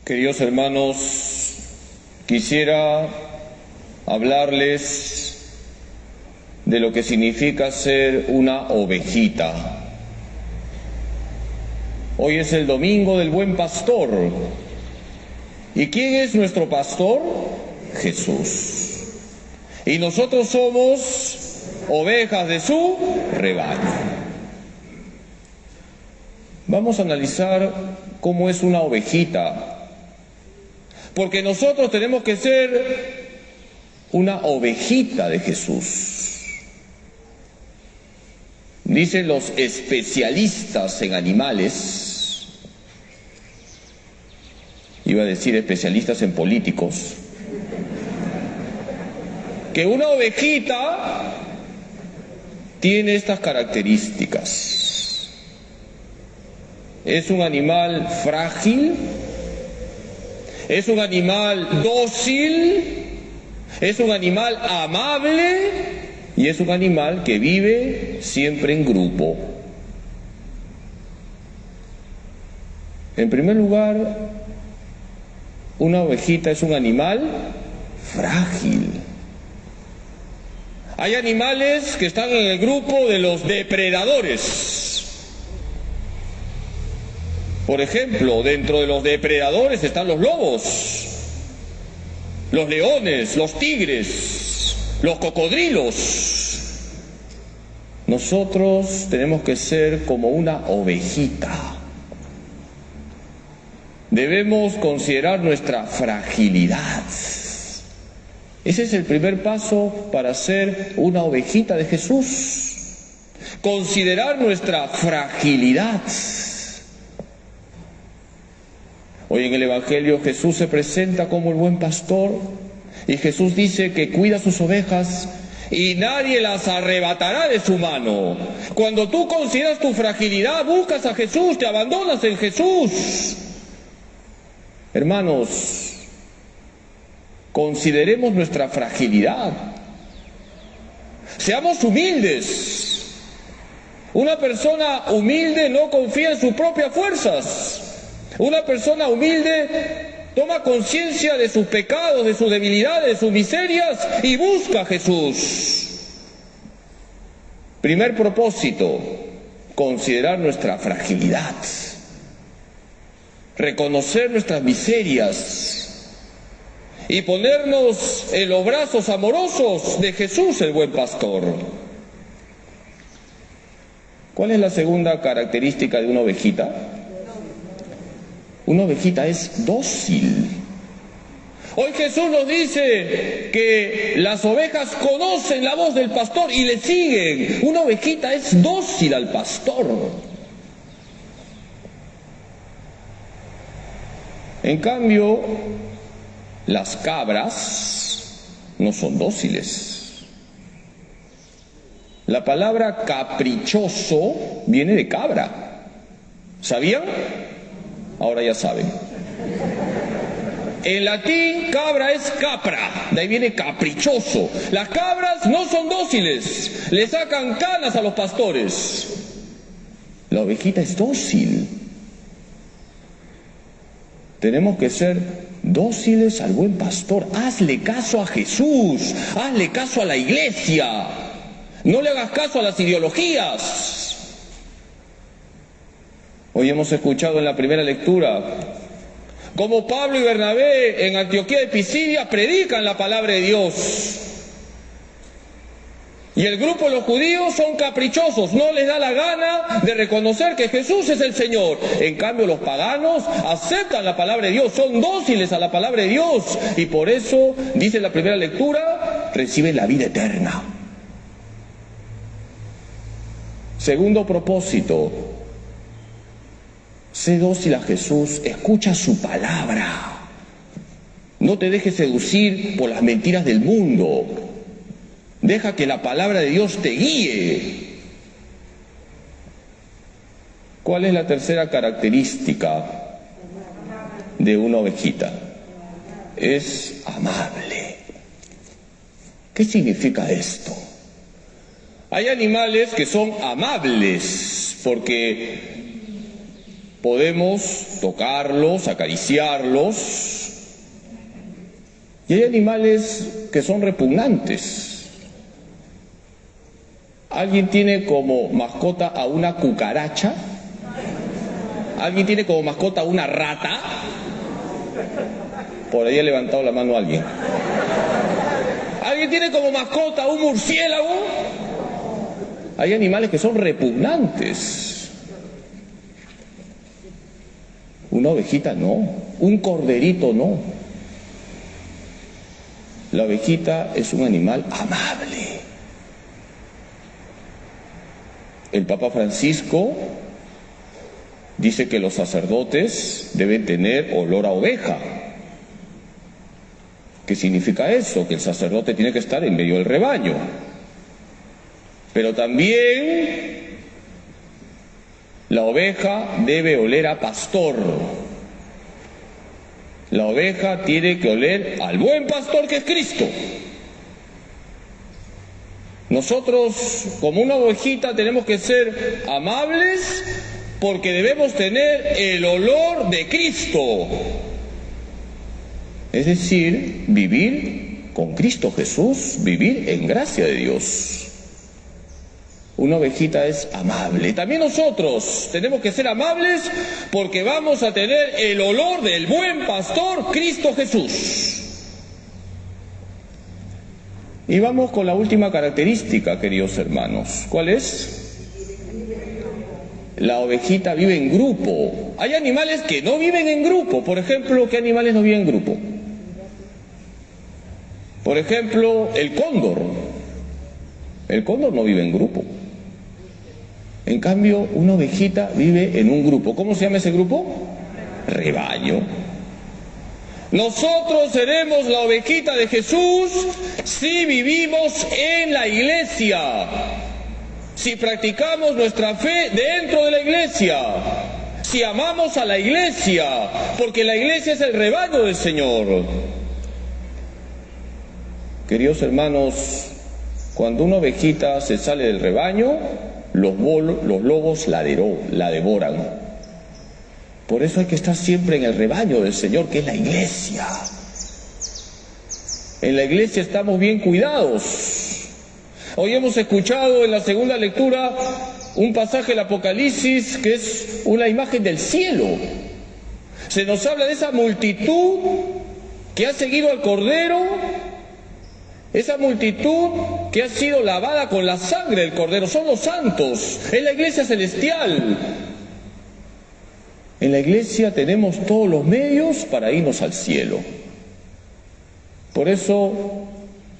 Queridos hermanos, quisiera hablarles de lo que significa ser una ovejita. Hoy es el domingo del Buen Pastor. ¿Y quién es nuestro pastor? Jesús. Y nosotros somos ovejas de su rebaño. Vamos a analizar cómo es una ovejita. Porque nosotros tenemos que ser una ovejita de Jesús. Dicen los especialistas en animales, iba a decir especialistas en políticos, que una ovejita tiene estas características. Es un animal frágil, es un animal dócil, es un animal amable y es un animal que vive siempre en grupo. En primer lugar, una ovejita es un animal frágil. Hay animales que están en el grupo de los depredadores. Por ejemplo, dentro de los depredadores están los lobos, los leones, los tigres, los cocodrilos. Nosotros tenemos que ser como una ovejita. Debemos considerar nuestra fragilidad. Ese es el primer paso para ser una ovejita de Jesús. Considerar nuestra fragilidad. Hoy en el Evangelio Jesús se presenta como el buen pastor y Jesús dice que cuida sus ovejas y nadie las arrebatará de su mano. Cuando tú consideras tu fragilidad, buscas a Jesús, te abandonas en Jesús. Hermanos, consideremos nuestra fragilidad. Seamos humildes. Una persona humilde no confía en sus propias fuerzas. Una persona humilde toma conciencia de sus pecados, de sus debilidades, de sus miserias y busca a Jesús. Primer propósito, considerar nuestra fragilidad. Reconocer nuestras miserias y ponernos en los brazos amorosos de Jesús, el buen pastor. ¿Cuál es la segunda característica de una ovejita? Una ovejita es dócil. Hoy Jesús nos dice que las ovejas conocen la voz del pastor y le siguen. Una ovejita es dócil al pastor. En cambio, las cabras no son dóciles. La palabra caprichoso viene de cabra. ¿Sabían? Ahora ya saben. En latín, cabra es capra, de ahí viene caprichoso. Las cabras no son dóciles, le sacan canas a los pastores. La ovejita es dócil. Tenemos que ser dóciles al buen pastor. Hazle caso a Jesús, hazle caso a la iglesia. No le hagas caso a las ideologías. Hoy hemos escuchado en la primera lectura cómo Pablo y Bernabé en Antioquía de Pisidia predican la palabra de Dios. Y el grupo de los judíos son caprichosos, no les da la gana de reconocer que Jesús es el Señor. En cambio, los paganos aceptan la palabra de Dios, son dóciles a la palabra de Dios. Y por eso, dice la primera lectura, reciben la vida eterna. Segundo propósito, sé dócil a Jesús, escucha su palabra. No te dejes seducir por las mentiras del mundo. Deja que la palabra de Dios te guíe. ¿Cuál es la tercera característica de una ovejita? Es amable. ¿Qué significa esto? Hay animales que son amables porque podemos tocarlos, acariciarlos, y hay animales que son repugnantes. ¿Alguien tiene como mascota a una cucaracha? ¿Alguien tiene como mascota a una rata? Por ahí ha levantado la mano alguien. ¿Alguien tiene como mascota a un murciélago? Hay animales que son repugnantes. Una ovejita no, un corderito no. La ovejita es un animal amable. El Papa Francisco dice que los sacerdotes deben tener olor a oveja. ¿Qué significa eso? Que el sacerdote tiene que estar en medio del rebaño. Pero también la oveja debe oler a pastor. La oveja tiene que oler al buen pastor que es Cristo. Nosotros, como una ovejita, tenemos que ser amables porque debemos tener el olor de Cristo. Es decir, vivir con Cristo Jesús, vivir en gracia de Dios. Una ovejita es amable. También nosotros tenemos que ser amables porque vamos a tener el olor del buen pastor, Cristo Jesús. Y vamos con la última característica, queridos hermanos. ¿Cuál es? La ovejita vive en grupo. Hay animales que no viven en grupo. Por ejemplo, ¿qué animales no viven en grupo? Por ejemplo, el cóndor. El cóndor no vive en grupo. En cambio, una ovejita vive en un grupo. ¿Cómo se llama ese grupo? Rebaño. Nosotros seremos la ovejita de Jesús si vivimos en la iglesia, si practicamos nuestra fe dentro de la iglesia, si amamos a la iglesia, porque la iglesia es el rebaño del Señor. Queridos hermanos, cuando una ovejita se sale del rebaño, los lobos la devoran. Por eso hay que estar siempre en el rebaño del Señor, que es la iglesia. En la iglesia estamos bien cuidados. Hoy hemos escuchado en la segunda lectura un pasaje del Apocalipsis que es una imagen del cielo. Se nos habla de esa multitud que ha seguido al Cordero, esa multitud que ha sido lavada con la sangre del Cordero. Son los santos, es la iglesia celestial. En la iglesia tenemos todos los medios para irnos al cielo. Por eso,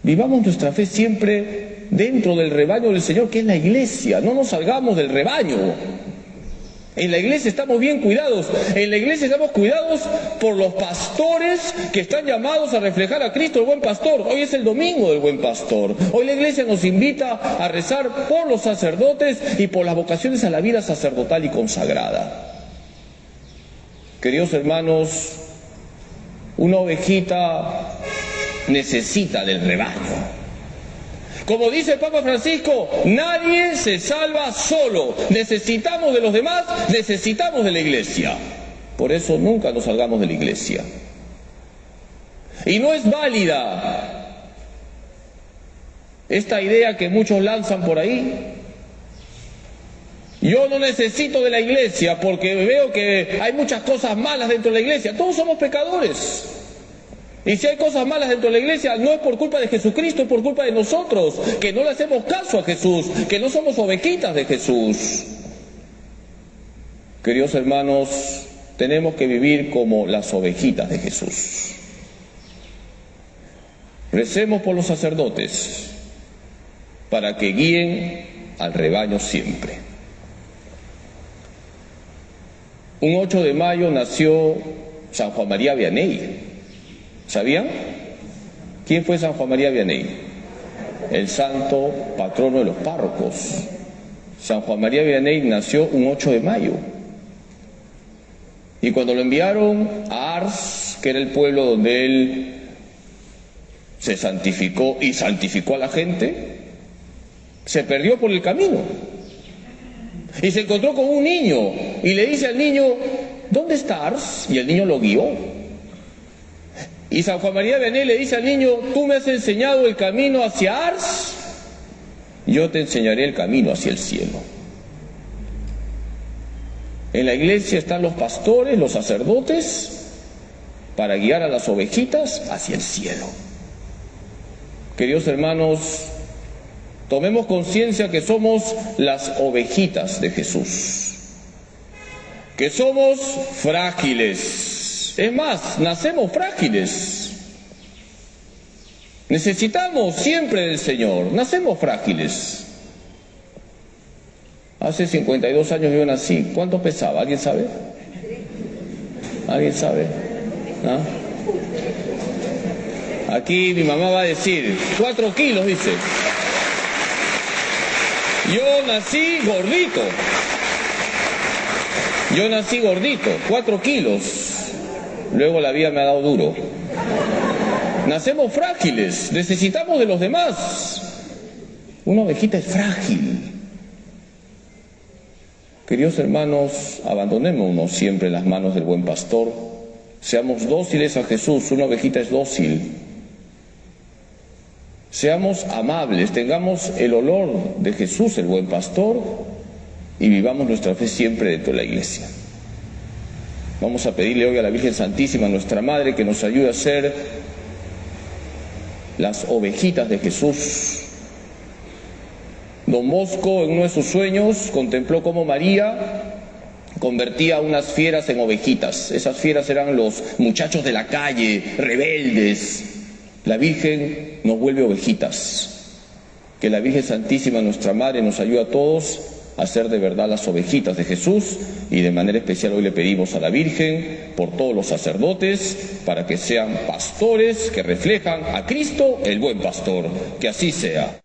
vivamos nuestra fe siempre dentro del rebaño del Señor, que es la iglesia. No nos salgamos del rebaño. En la iglesia estamos bien cuidados. En la iglesia estamos cuidados por los pastores que están llamados a reflejar a Cristo, el buen pastor. Hoy es el domingo del buen pastor. Hoy la iglesia nos invita a rezar por los sacerdotes y por las vocaciones a la vida sacerdotal y consagrada. Queridos hermanos, una ovejita necesita del rebaño. Como dice el Papa Francisco, nadie se salva solo. Necesitamos de los demás, necesitamos de la iglesia. Por eso nunca nos salgamos de la iglesia. Y no es válida esta idea que muchos lanzan por ahí. Yo no necesito de la iglesia porque veo que hay muchas cosas malas dentro de la iglesia. Todos somos pecadores. Y si hay cosas malas dentro de la iglesia, no es por culpa de Jesucristo, es por culpa de nosotros, que no le hacemos caso a Jesús, que no somos ovejitas de Jesús. Queridos hermanos, tenemos que vivir como las ovejitas de Jesús. Recemos por los sacerdotes para que guíen al rebaño siempre. Un 8 de mayo nació San Juan María Vianney. ¿Sabían? ¿Quién fue San Juan María Vianney? El santo patrono de los párrocos. San Juan María Vianney nació un 8 de mayo. Y cuando lo enviaron a Ars, que era el pueblo donde él se santificó y santificó a la gente, se perdió por el camino. Y se encontró con un niño y le dice al niño, ¿dónde estás? Y el niño lo guió. Y San Juan María Vianney le dice al niño, tú me has enseñado el camino hacia Ars, yo te enseñaré el camino hacia el cielo. En la iglesia están los pastores, los sacerdotes, para guiar a las ovejitas hacia el cielo. Queridos hermanos, tomemos conciencia que somos las ovejitas de Jesús, que somos frágiles. Es más, nacemos frágiles. Necesitamos siempre del Señor, nacemos frágiles. Hace 52 años yo nací. ¿Cuánto pesaba? ¿Alguien sabe? ¿Alguien sabe? ¿Ah? Aquí mi mamá va a decir, 4 kilos, dice. Yo nací gordito, 4 kilos. Luego la vida me ha dado duro. Nacemos frágiles, necesitamos de los demás. Una ovejita es frágil. Queridos hermanos, abandonémonos siempre en las manos del buen pastor. Seamos dóciles a Jesús, una ovejita es dócil. Seamos amables, tengamos el olor de Jesús, el buen pastor, y vivamos nuestra fe siempre dentro de la iglesia. Vamos a pedirle hoy a la Virgen Santísima, nuestra Madre, que nos ayude a ser las ovejitas de Jesús. Don Bosco, en uno de sus sueños, contempló cómo María convertía a unas fieras en ovejitas. Esas fieras eran los muchachos de la calle, rebeldes. La Virgen nos vuelve ovejitas. Que la Virgen Santísima, nuestra Madre, nos ayude a todos a ser de verdad las ovejitas de Jesús, y de manera especial hoy le pedimos a la Virgen por todos los sacerdotes para que sean pastores que reflejan a Cristo, el buen pastor. Que así sea.